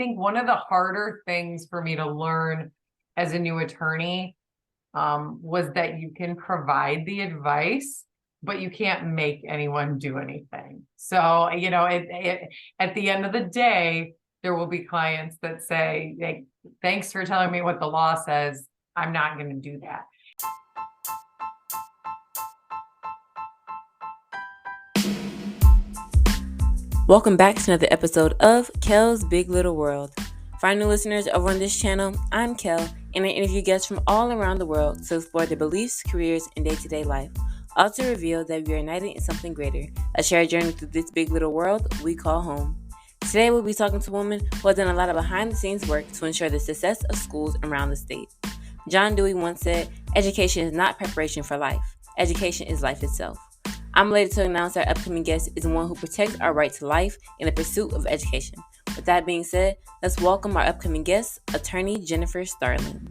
think one of the harder things for me to learn as a new attorney was that you can provide the advice, but you can't make anyone do anything. So, at the end of the day, there will be clients that say, hey, thanks for telling me what the law says. I'm not going to do that. Welcome back to another episode of Kel's Big Little World. For our new listeners over on this channel, I'm Kel, and I interview guests from all around the world to explore their beliefs, careers, and day-to-day life, all to reveal that we are united in something greater, a shared journey through this big little world we call home. Today we'll be talking to a woman who has done a lot of behind-the-scenes work to ensure the success of schools around the state. John Dewey once said, "Education is not preparation for life. Education is life itself." I'm elated to announce our upcoming guest is one who protects our right to life in the pursuit of education. With that being said, let's welcome our upcoming guest, attorney Jennifer Starlin.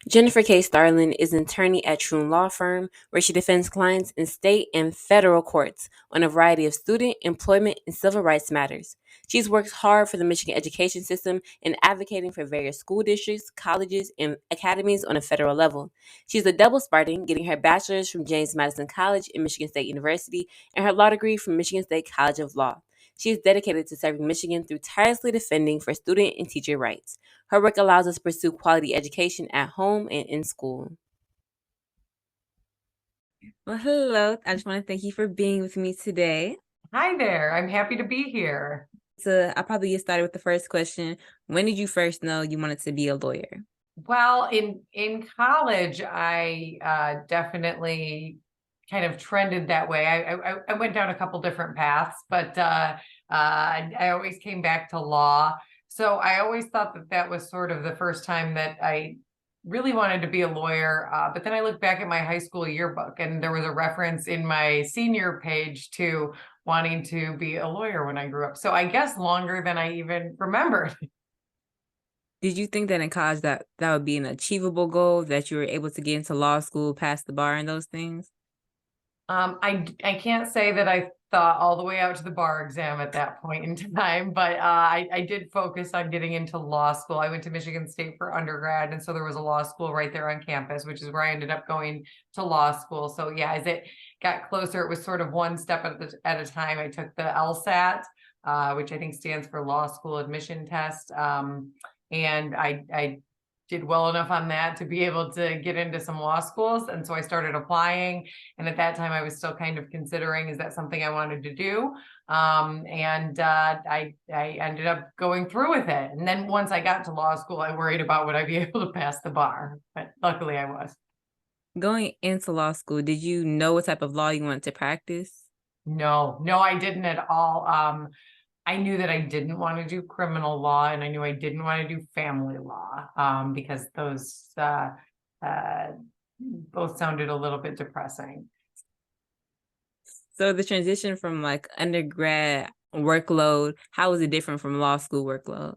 Jennifer K. Starlin is an attorney at Thrun Law Firm, where she defends clients in state and federal courts on a variety of student, employment, and civil rights matters. She's worked hard for the Michigan education system and advocating for various school districts, colleges, and academies on a federal level. She's a double Spartan, getting her bachelor's from James Madison College and Michigan State University and her law degree from Michigan State College of Law. She is dedicated to serving Michigan through tirelessly defending for student and teacher rights. Her work allows us to pursue quality education at home and in school. Well, hello. I just want to thank you for being with me today. Hi there. I'm happy to be here. So I'll probably get started with the first question. When did you first know you wanted to be a lawyer? Well, in college, I definitely kind of trended that way. I went down a couple different paths, but I always came back to law. So I always thought that was sort of the first time that I really wanted to be a lawyer. But then I looked back at my high school yearbook, and there was a reference in my senior page to wanting to be a lawyer when I grew up. So I guess longer than I even remembered. Did you think that in college that would be an achievable goal, that you were able to get into law school, pass the bar, and those things? I can't say that I thought all the way out to the bar exam at that point in time, but I did focus on getting into law school. I went to Michigan State for undergrad, and so there was a law school right there on campus, which is where I ended up going to law school. So yeah, as it got closer, it was sort of one step at a time. I took the LSAT, which I think stands for Law School Admission Test, and I did well enough on that to be able to get into some law schools. And so I started applying. And at that time, I was still kind of considering, is that something I wanted to do? I ended up going through with it. And then once I got to law school, I worried about would I be able to pass the bar, but luckily I was. Going into law school, did you know what type of law you wanted to practice? No, I didn't at all. I knew that I didn't want to do criminal law, and I knew I didn't want to do family law, because those both sounded a little bit depressing. So the transition from like undergrad workload, how was it different from law school workload?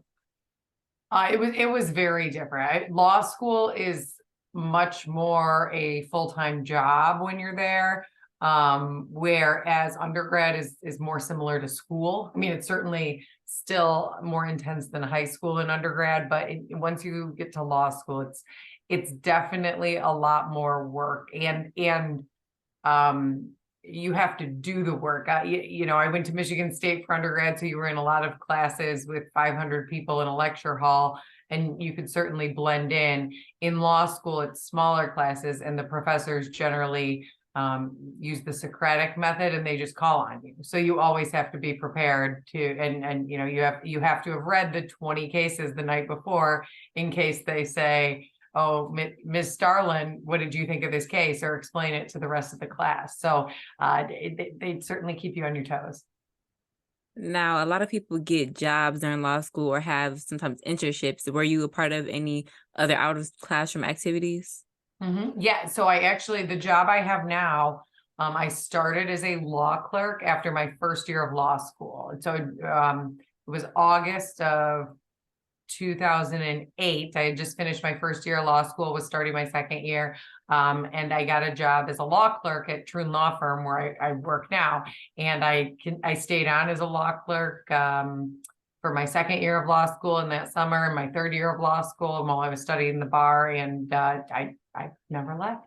It was very different. Law school is much more a full-time job when you're there. Whereas undergrad is more similar to school. I mean, it's certainly still more intense than high school and undergrad, but once you get to law school, it's definitely a lot more work, and you have to do the work. I went to Michigan State for undergrad, so you were in a lot of classes with 500 people in a lecture hall, and you could certainly blend in. In law school, it's smaller classes, and the professors generally use the Socratic method, and they just call on you. So you always have to be prepared to, and you have to have read the 20 cases the night before in case they say, "Oh, Ms. Starlin, what did you think of this case?" or explain it to the rest of the class. So they certainly keep you on your toes. Now, a lot of people get jobs during law school or have sometimes internships. Were you a part of any other out of classroom activities? Yeah, so the job I have now, I started as a law clerk after my first year of law school. And so it was August of 2008. I had just finished my first year of law school, was starting my second year. And I got a job as a law clerk at Thrun Law Firm where I work now. And I stayed on as a law clerk for my second year of law school in that summer, and my third year of law school while I was studying the bar, and I never left.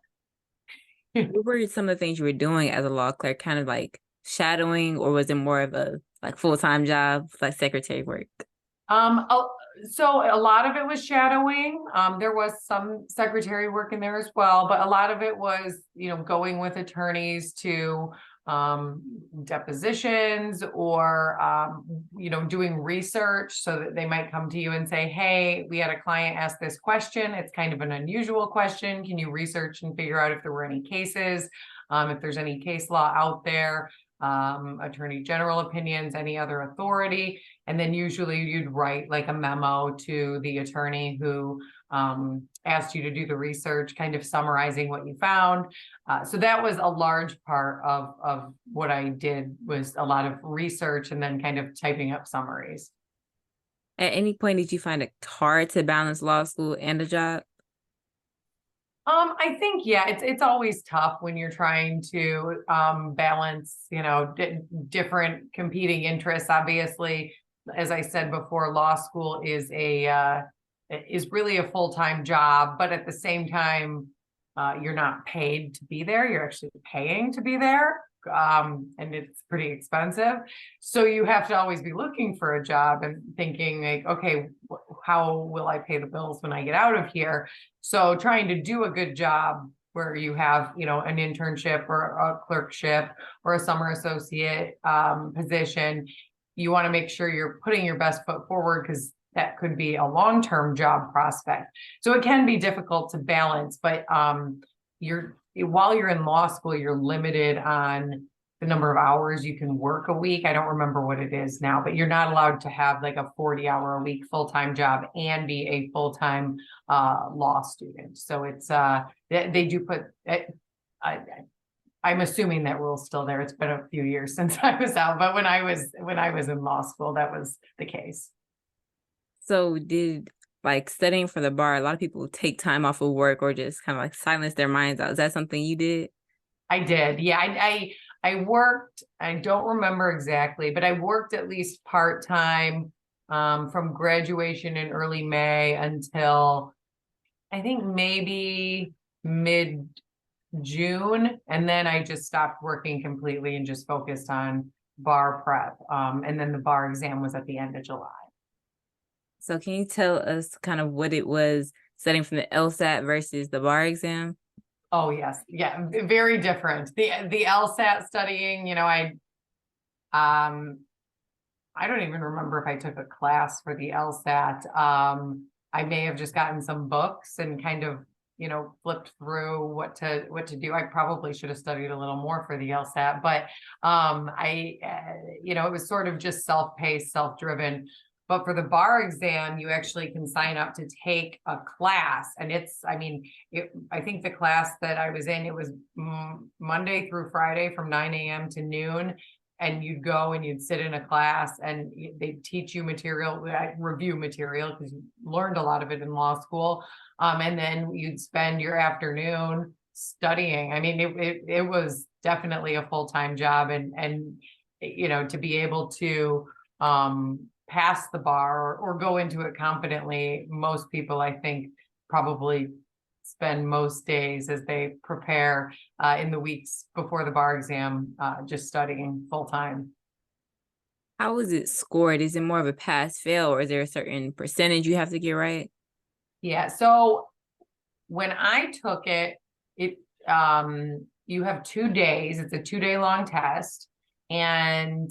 What were some of the things you were doing as a law clerk, kind of like shadowing, or was it more of a like full-time job, like secretary work? So a lot of it was shadowing. There was some secretary work in there as well, but a lot of it was, going with attorneys to depositions or, doing research so that they might come to you and say, hey, we had a client ask this question. It's kind of an unusual question. Can you research and figure out if there were any cases, if there's any case law out there, attorney general opinions, any other authority. And then usually you'd write like a memo to the attorney who asked you to do the research, kind of summarizing what you found. So that was a large part of what I did, was a lot of research and then kind of typing up summaries. At any point, did you find it hard to balance law school and a job? I think, yeah, it's always tough when you're trying to balance, different competing interests. Obviously, as I said before, law school is really a full-time job, but at the same time, you're not paid to be there. You're actually paying to be there. And it's pretty expensive. So you have to always be looking for a job and thinking like, okay, how will I pay the bills when I get out of here? So trying to do a good job where you have, an internship or a clerkship or a summer associate position, you want to make sure you're putting your best foot forward, because that could be a long-term job prospect. So it can be difficult to balance, but while you're in law school, you're limited on the number of hours you can work a week. I don't remember what it is now, but you're not allowed to have like a 40-hour-a-week full-time job and be a full-time law student. So it's they do put it, I'm assuming that rule's still there. It's been a few years since I was out, but when I was in law school, that was the case. So did like studying for the bar, a lot of people take time off of work or just kind of like silence their minds out. Is that something you did? I did. Yeah, I worked, I don't remember exactly, but I worked at least part-time from graduation in early May until I think maybe mid-June. And then I just stopped working completely and just focused on bar prep. And then the bar exam was at the end of July. So can you tell us kind of what it was studying from the LSAT versus the bar exam? Oh, yes. Yeah, very different. The LSAT studying, I don't even remember if I took a class for the LSAT. I may have just gotten some books and kind of, flipped through what to do. I probably should have studied a little more for the LSAT, but it was sort of just self-paced, self-driven. But for the bar exam, you actually can sign up to take a class. And I think the class that I was in, it was Monday through Friday from 9 a.m. to noon. And you'd go and you'd sit in a class and they'd teach you material, review material, because you learned a lot of it in law school. And then you'd spend your afternoon studying. It was definitely a full-time job. And to be able to pass the bar or go into it confidently, most people, I think, probably spend most days as they prepare in the weeks before the bar exam, just studying full time. How is it scored? Is it more of a pass fail, or is there a certain percentage you have to get right? Yeah. So when I took it, you have 2 days. It's a 2-day long test. And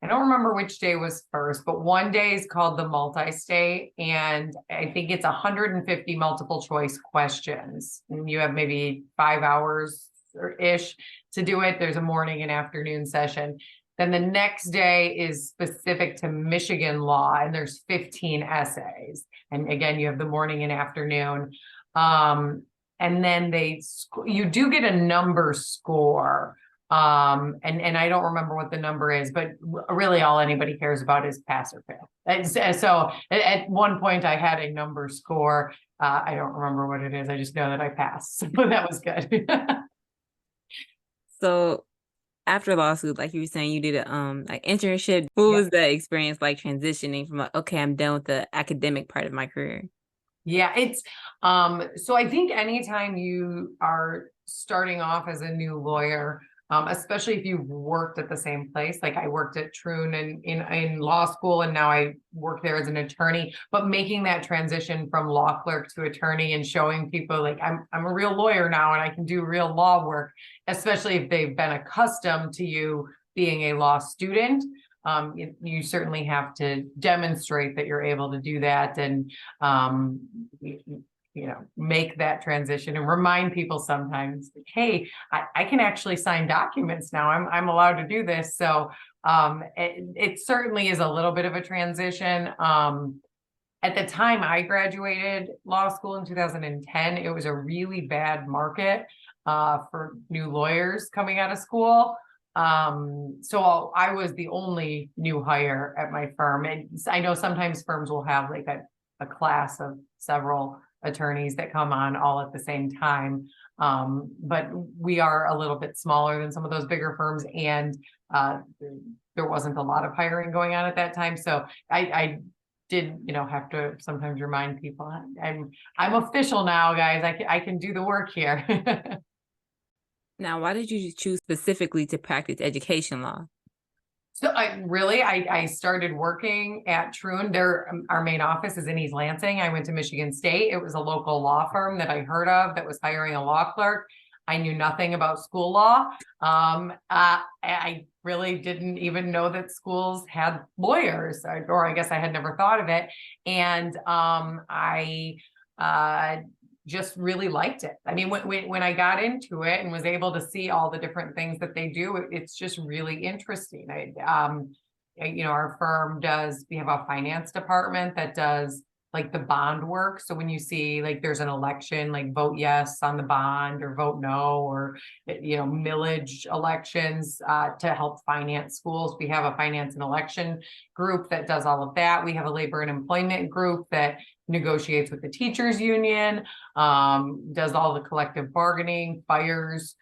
I don't remember which day was first, but one day is called the multi-state, and I think it's 150 multiple choice questions. And you have maybe 5 hours or ish to do it. There's a morning and afternoon session. Then the next day is specific to Michigan law, and there's 15 essays. And again, you have the morning and afternoon. And then you do get a number score. And I don't remember what the number is, but really all anybody cares about is pass or fail. So at one point I had a number score. I don't remember what it is. I just know that I passed. So that was good. So after law school, like you were saying, you did a like internship. What Yeah. was that experience like transitioning from like, okay, I'm done with the academic part of my career? Yeah, it's so I think anytime you are starting off as a new lawyer, especially if you've worked at the same place, like I worked at Thrun in law school, and now I work there as an attorney, but making that transition from law clerk to attorney and showing people like I'm a real lawyer now and I can do real law work, especially if they've been accustomed to you being a law student. You certainly have to demonstrate that you're able to do that, and um, make that transition and remind people sometimes, like, hey, I can actually sign documents now. I'm allowed to do this. So it certainly is a little bit of a transition. At the time I graduated law school in 2010, it was a really bad market for new lawyers coming out of school. So I was the only new hire at my firm. And I know sometimes firms will have like a class of several attorneys that come on all at the same time. But we are a little bit smaller than some of those bigger firms, and uh, there wasn't a lot of hiring going on at that time. So I did, have to sometimes remind people I'm official now, guys. I can do the work here. Now, why did you choose specifically to practice education law? So I started working at Thrun. Our main office is in East Lansing. I went to Michigan State. It was a local law firm that I heard of that was hiring a law clerk. I knew nothing about school law. I really didn't even know that schools had lawyers, or I guess I had never thought of it. And I just really liked it. I mean, when I got into it and was able to see all the different things that they do, it's just really interesting. Our firm we have a finance department that does like the bond work. So when you see like there's an election, like vote yes on the bond or vote no, or millage elections to help finance schools, we have a finance and election group that does all of that. We have a labor and employment group that negotiates with the teachers union, does all the collective bargaining, fires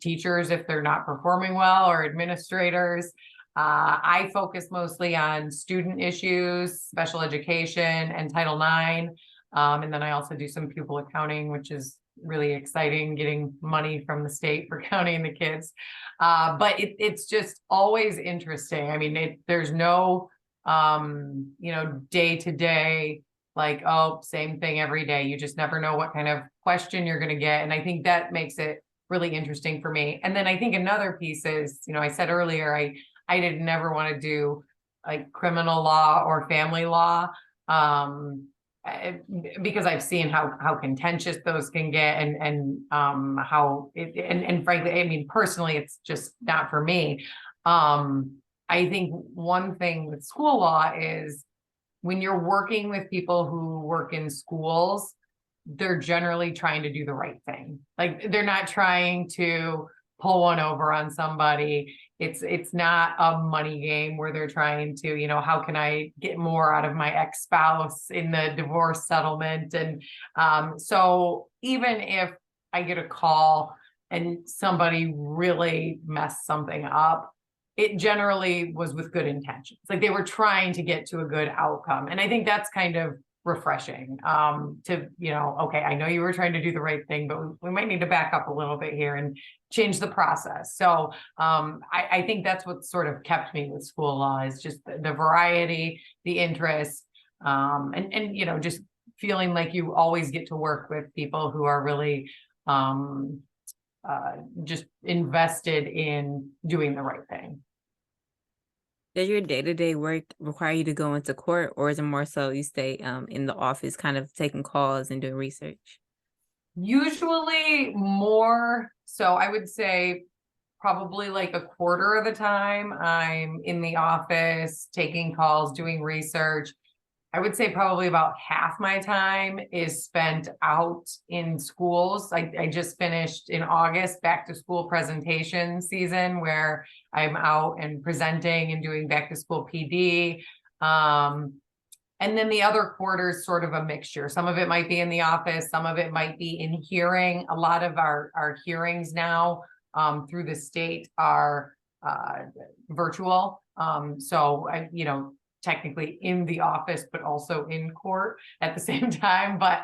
teachers if they're not performing well, or administrators. I focus mostly on student issues, special education, and Title IX. And then I also do some pupil accounting, which is really exciting, getting money from the state for counting the kids. But it's just always interesting. I mean, there's no, day to day, like, oh, same thing every day. You just never know what kind of question you're going to get. And I think that makes it really interesting for me. And then I think another piece is, I said earlier, I didn't never want to do like criminal law or family law, because I've seen how contentious those can get, and how and frankly, I mean, personally, it's just not for me. I think one thing with school law is when you're working with people who work in schools, they're generally trying to do the right thing. Like they're not trying to pull one over on somebody. It's not a money game where they're trying to, how can I get more out of my ex-spouse in the divorce settlement? And so even if I get a call and somebody really messed something up, it generally was with good intentions. Like they were trying to get to a good outcome. And I think that's kind of refreshing, to, okay, I know you were trying to do the right thing, but we might need to back up a little bit here and change the process. So I think that's what sort of kept me with school law, is just the variety, the interest, and just feeling like you always get to work with people who are really just invested in doing the right thing. Does your day-to-day work require you to go into court, or is it more so you stay in the office kind of taking calls and doing research? Usually more. So I would say probably like a quarter of the time I'm in the office taking calls, doing research. I would say probably about half my time is spent out in schools. I just finished in August back to school presentation season where I'm out and presenting and doing back to school PD. And then the other quarter is sort of a mixture. Some of it might be in the office, some of it might be in hearing. A lot of our hearings now through the state are virtual. So technically in the office, but also in court at the same time. But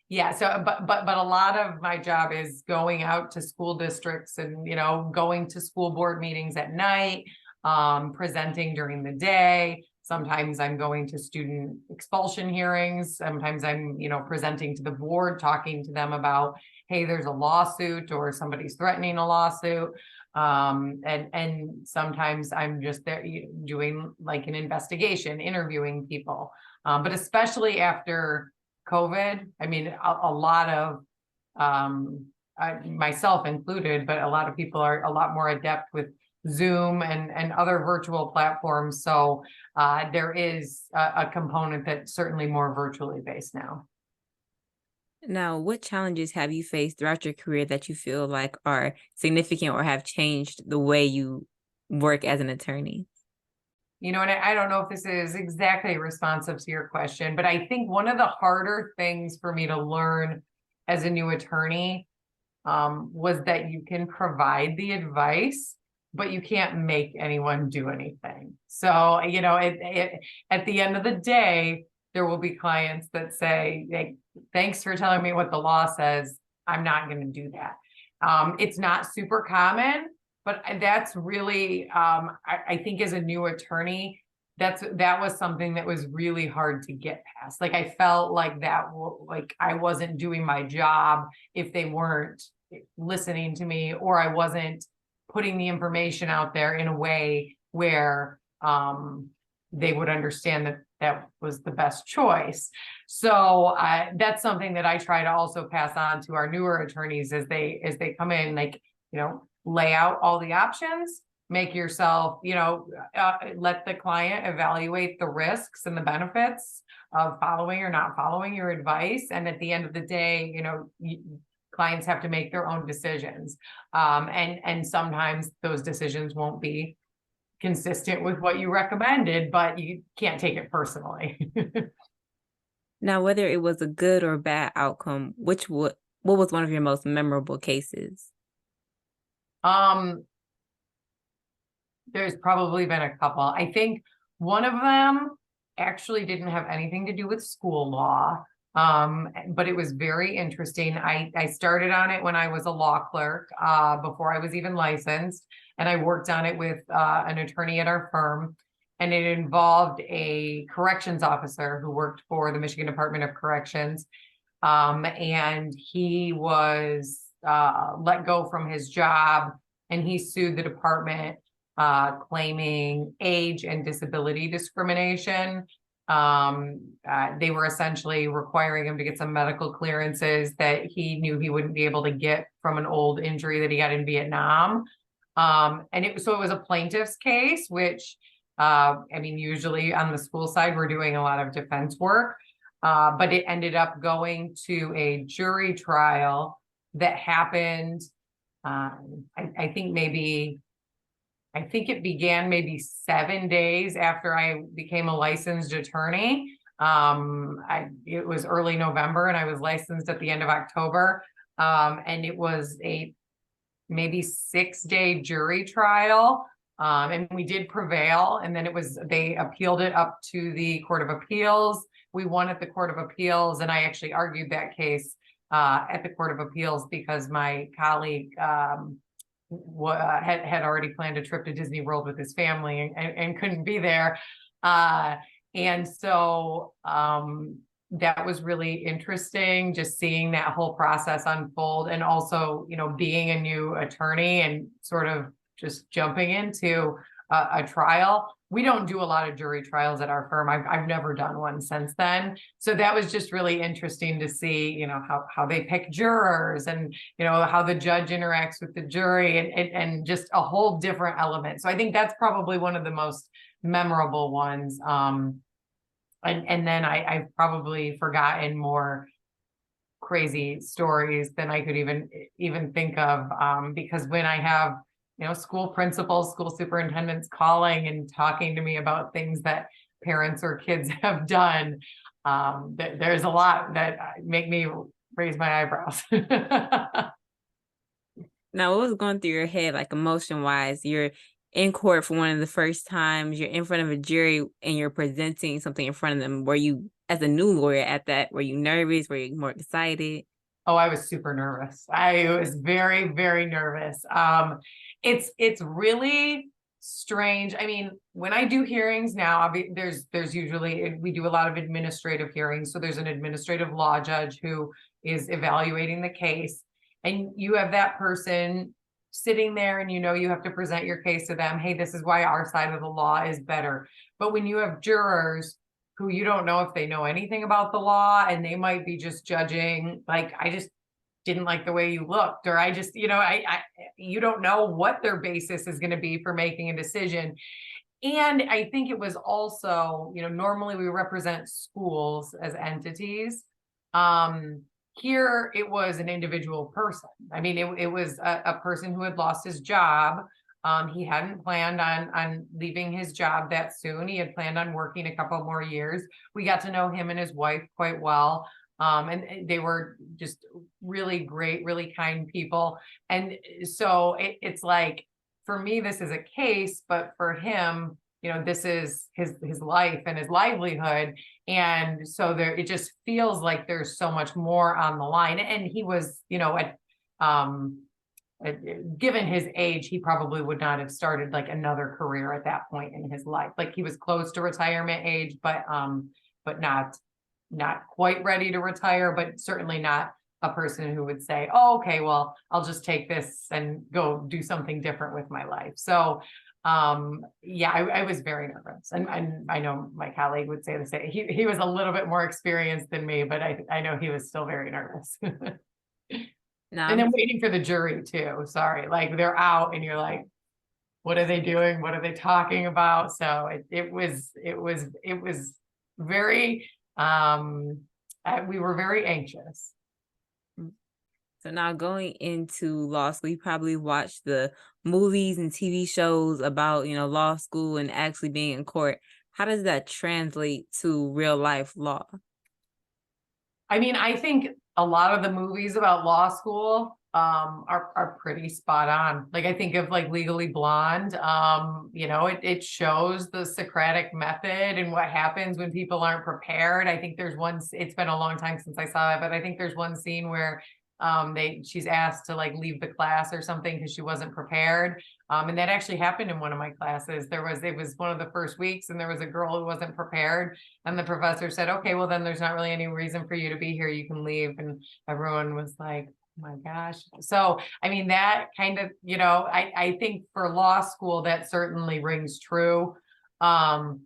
yeah, so but a lot of my job is going out to school districts and going to school board meetings at night, presenting during the day. Sometimes I'm going to student expulsion hearings. Sometimes I'm, presenting to the board, talking to them about, hey, there's a lawsuit or somebody's threatening a lawsuit. And sometimes I'm just there doing like an investigation, interviewing people. But especially after COVID, I mean, a lot of, myself included, but a lot of people are a lot more adept with Zoom and other virtual platforms. So there is a component that's certainly more virtually based now. Now, what challenges have you faced throughout your career that you feel like are significant or have changed the way you work as an attorney? And I don't know if this is exactly responsive to your question, but I think one of the harder things for me to learn as a new attorney was that you can provide the advice, but you can't make anyone do anything. So, at the end of the day, there will be clients that say, thanks for telling me what the law says. I'm not going to do that. It's not super common, but that's really, I think as a new attorney, that was something that was really hard to get past. Like I felt like I wasn't doing my job if they weren't listening to me, or I wasn't putting the information out there in a way where they would understand that that was the best choice. So that's something that I try to also pass on to our newer attorneys as they come in, like, lay out all the options, make yourself, let the client evaluate the risks and the benefits of following or not following your advice. And at the end of the day, clients have to make their own decisions. And sometimes those decisions won't be consistent with what you recommended, but you can't take it personally. Now, whether it was a good or bad outcome, what was one of your most memorable cases? There's probably been a couple. I think one of them actually didn't have anything to do with school law. But it was very interesting. I started on it when I was a law clerk, before I was even licensed, and I worked on it with an attorney at our firm, and it involved a corrections officer who worked for the Michigan Department of Corrections, and he was let go from his job, and he sued the department, claiming age and disability discrimination. They were essentially requiring him to get some medical clearances that he knew he wouldn't be able to get from an old injury that he had in Vietnam. And it was a plaintiff's case, which, usually on the school side, we're doing a lot of defense work, but it ended up going to a jury trial that happened, I think it began maybe 7 days after I became a licensed attorney. It was early November and I was licensed at the end of October. And it was a maybe 6-day jury trial. And we did prevail. And then they appealed it up to the Court of Appeals. We won at the Court of Appeals. And I actually argued that case at the Court of Appeals because my colleague had already planned a trip to Disney World with his family and couldn't be there. And so that was really interesting, just seeing that whole process unfold, and also, being a new attorney and sort of just jumping into a trial. We don't do a lot of jury trials at our firm. I've never done one since then. So that was just really interesting to see, how they pick jurors and, how the judge interacts with the jury and just a whole different element. So I think that's probably one of the most memorable ones. and then I've probably forgotten more crazy stories than I could even think of, because when I have, school principals, school superintendents calling and talking to me about things that parents or kids have done, there's a lot that make me raise my eyebrows. Now, what was going through your head, like emotion wise? You're in court for one of the first times, you're in front of a jury and you're presenting something in front of them. Were you, as a new lawyer at that, were you nervous? Were you more excited? Oh, I was super nervous. I was very, very nervous. It's really strange. I mean, when I do hearings now, there's usually, we do a lot of administrative hearings. So there's an administrative law judge who is evaluating the case, and you have that person sitting there, and you have to present your case to them. Hey, this is why our side of the law is better. But when you have jurors who you don't know if they know anything about the law, and they might be just judging, like, I just didn't like the way you looked, or I just, you don't know what their basis is going to be for making a decision. And I think it was also, normally we represent schools as entities. Here it was an individual person. I mean, it was a person who had lost his job. He hadn't planned on leaving his job that soon. He had planned on working a couple more years. We got to know him and his wife quite well. And they were just really great, really kind people. And so it's like, for me, this is a case, but for him, this is his life and his livelihood. And so it just feels like there's so much more on the line. And he was, given his age, he probably would not have started like another career at that point in his life. Like, he was close to retirement age, but not quite ready to retire, but certainly not a person who would say, oh, okay, well, I'll just take this and go do something different with my life. So yeah, I was very nervous. And I know my colleague would say the same. He was a little bit more experienced than me, but I know he was still very nervous. Now, And then waiting for the jury too. Sorry, like, they're out and you're like, what are they doing? What are they talking about? So it was very, we were very anxious. so now going into law school, you probably watched the movies and TV shows about, law school and actually being in court. How does that translate to real life law? I mean, I think a lot of the movies about law school are pretty spot on. Like, I think of like Legally Blonde. It shows the Socratic method and what happens when people aren't prepared. I think there's one, it's been a long time since I saw it, but I think there's one scene where she's asked to like leave the class or something because she wasn't prepared. And that actually happened in one of my classes. It was one of the first weeks, and there was a girl who wasn't prepared, and the professor said, okay, well, then there's not really any reason for you to be here. You can leave. And everyone was like, oh my gosh. So, I mean, that kind of, I think for law school, that certainly rings true. I'm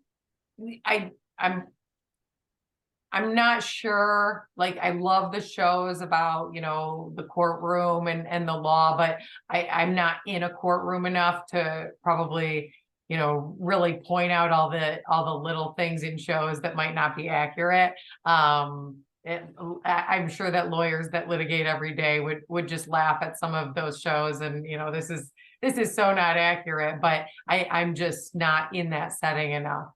I'm not sure, like, I love the shows about, the courtroom and the law, but I'm not in a courtroom enough to probably, really point out all the little things in shows that might not be accurate. I'm sure that lawyers that litigate every day would just laugh at some of those shows, and, this is so not accurate, but I'm just not in that setting enough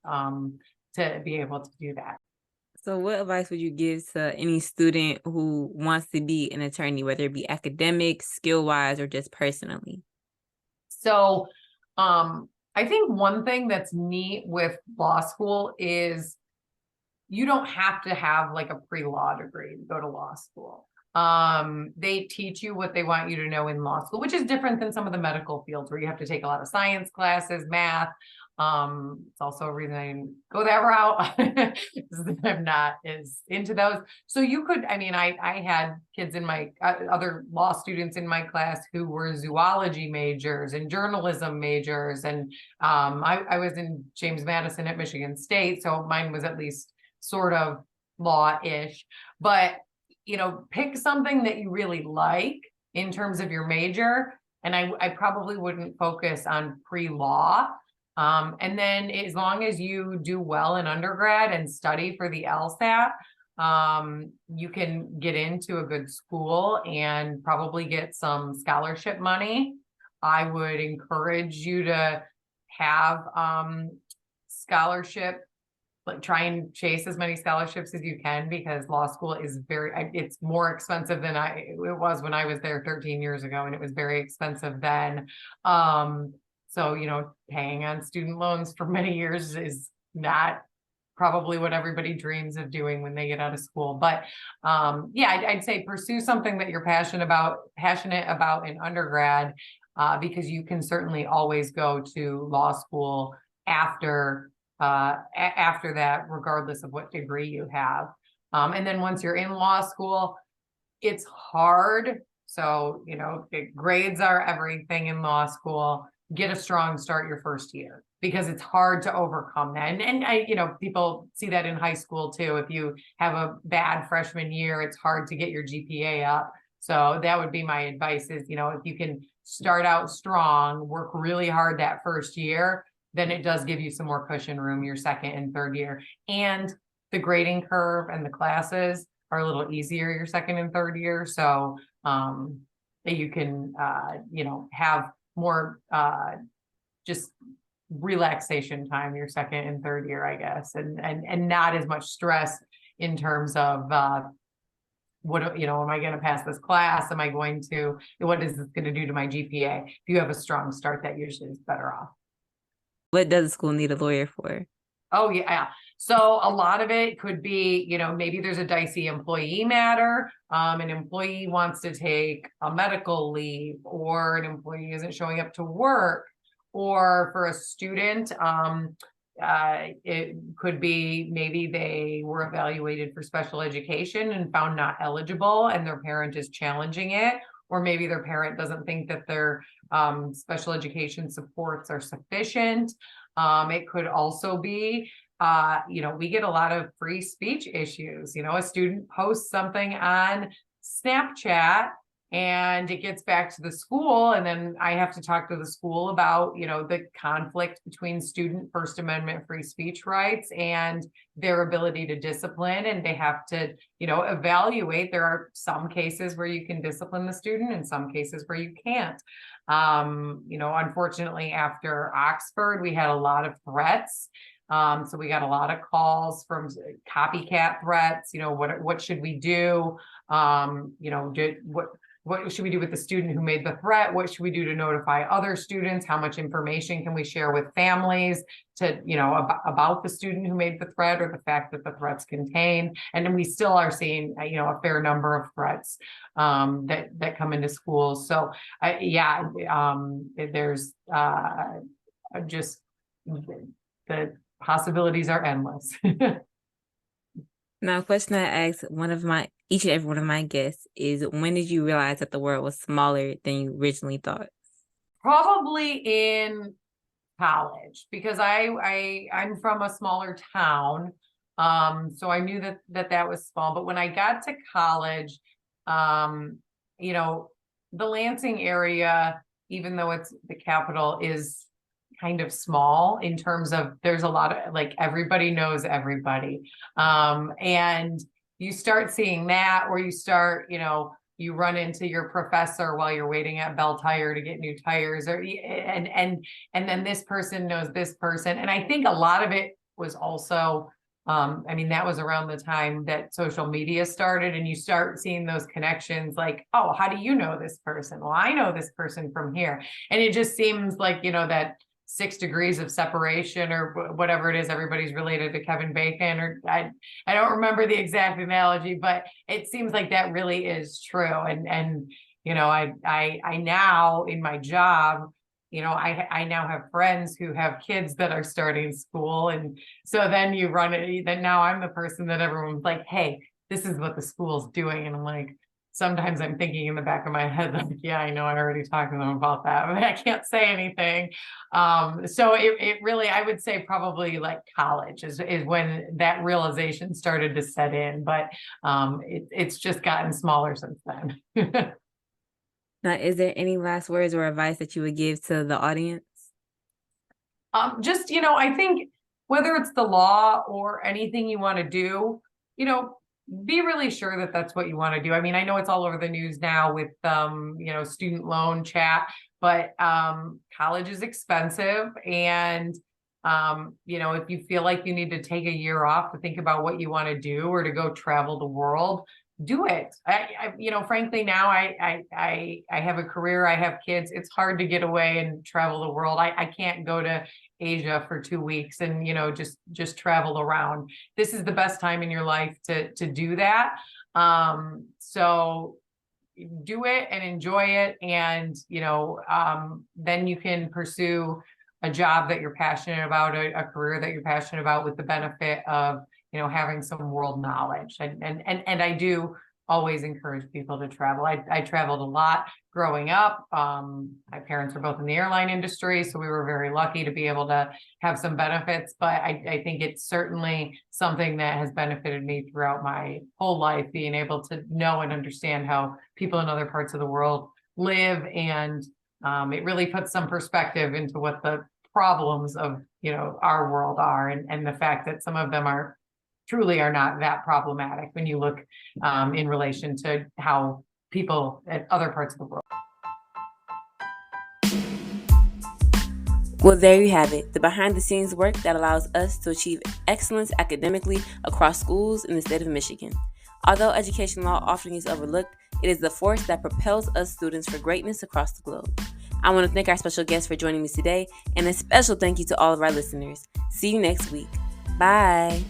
to be able to do that. So what advice would you give to any student who wants to be an attorney, whether it be academic, skill-wise, or just personally? So I think one thing that's neat with law school is you don't have to have like a pre-law degree to go to law school. They teach you what they want you to know in law school, which is different than some of the medical fields where you have to take a lot of science classes, math. It's also a reason I didn't go that route. I'm not as into those. So you could, I mean, I had kids in my other law students in my class who were zoology majors and journalism majors. And I was in James Madison at Michigan State, so mine was at least sort of law-ish. But, pick something that you really like in terms of your major. And I probably wouldn't focus on pre-law. And then as long as you do well in undergrad and study for the LSAT, you can get into a good school and probably get some scholarship money. I would encourage you to have scholarship, like try and chase as many scholarships as you can, because law school is it's more expensive than it was when I was there 13 years ago, and it was very expensive then. So, paying on student loans for many years is not probably what everybody dreams of doing when they get out of school. But yeah, I'd say pursue something that you're passionate about in undergrad, because you can certainly always go to law school after that, regardless of what degree you have. And then once you're in law school, it's hard. So, grades are everything in law school. Get a strong start your first year, because it's hard to overcome that. And people see that in high school too. If you have a bad freshman year, it's hard to get your GPA up. So that would be my advice is, if you can start out strong, work really hard that first year, then it does give you some more cushion room your second and third year. And the grading curve and the classes are a little easier your second and third year. So that you can, have more just relaxation time your second and third year, I guess, and not as much stress in terms of what, am I going to pass this class? What is this going to do to my GPA? If you have a strong start, that usually is better off. What does a school need a lawyer for? Oh, yeah. So a lot of it could be, maybe there's a dicey employee matter. An employee wants to take a medical leave, or an employee isn't showing up to work, or for a student, it could be maybe they were evaluated for special education and found not eligible, and their parent is challenging it. Or maybe their parent doesn't think that their special education supports are sufficient. It could also be, we get a lot of free speech issues. A student posts something on Snapchat and it gets back to the school, and then I have to talk to the school about, the conflict between student First Amendment free speech rights and their ability to discipline. And they have to, evaluate. There are some cases where you can discipline the student and some cases where you can't. Unfortunately, after Oxford, we had a lot of threats. So we got a lot of calls from copycat threats. What should we do? What should we do with the student who made the threat? What should we do to notify other students? How much information can we share with families to, about the student who made the threat, or the fact that the threats contain? And then we still are seeing, a fair number of threats that come into schools. So there's just the possibilities are endless. Now, a question I ask each and every one of my guests is, when did you realize that the world was smaller than you originally thought? Probably in college, because I'm from a smaller town. So I knew that was small. But when I got to college, the Lansing area, even though it's the capital, is kind of small in terms of there's a lot of, like, everybody knows everybody. And you start seeing that, or you start, you run into your professor while you're waiting at Bell Tire to get new tires, and then this person knows this person. And I think a lot of it was also, that was around the time that social media started, and you start seeing those connections, like, oh, how do you know this person? Well, I know this person from here. And it just seems like, that 6 degrees of separation, or whatever it is, everybody's related to Kevin Bacon, or I don't remember the exact analogy, but it seems like that really is true. And I now, in my job, I now have friends who have kids that are starting school. And so then then now I'm the person that everyone's like, hey, this is what the school's doing. And I'm like, sometimes I'm thinking in the back of my head, like, yeah, I know I already talked to them about that, but I can't say anything. So it really, I would say probably like college is when that realization started to set in, but it's just gotten smaller since then. Now, is there any last words or advice that you would give to the audience? Just, I think whether it's the law or anything you want to do, be really sure that that's what you want to do. I mean, I know it's all over the news now with, student loan chat, but college is expensive. And, if you feel like you need to take a year off to think about what you want to do or to go travel the world, do it. Frankly, now I have a career, I have kids. It's hard to get away and travel the world. I can't go to Asia for 2 weeks and, just travel around. This is the best time in your life to do that. So do it and enjoy it. And, then you can pursue a job that you're passionate about, a career that you're passionate about, with the benefit of, having some world knowledge. And I do always encourage people to travel. I traveled a lot growing up. My parents were both in the airline industry, so we were very lucky to be able to have some benefits. But I think it's certainly something that has benefited me throughout my whole life, being able to know and understand how people in other parts of the world live. And it really puts some perspective into what the problems of, our world are, and the fact that some of them truly are not that problematic when you look in relation to how people at other parts of the world. Well, there you have it, the behind the scenes work that allows us to achieve excellence academically across schools in the state of Michigan. Although education law often is overlooked, it is the force that propels us students for greatness across the globe. I want to thank our special guest for joining me today, and a special thank you to all of our listeners. See you next week. Bye.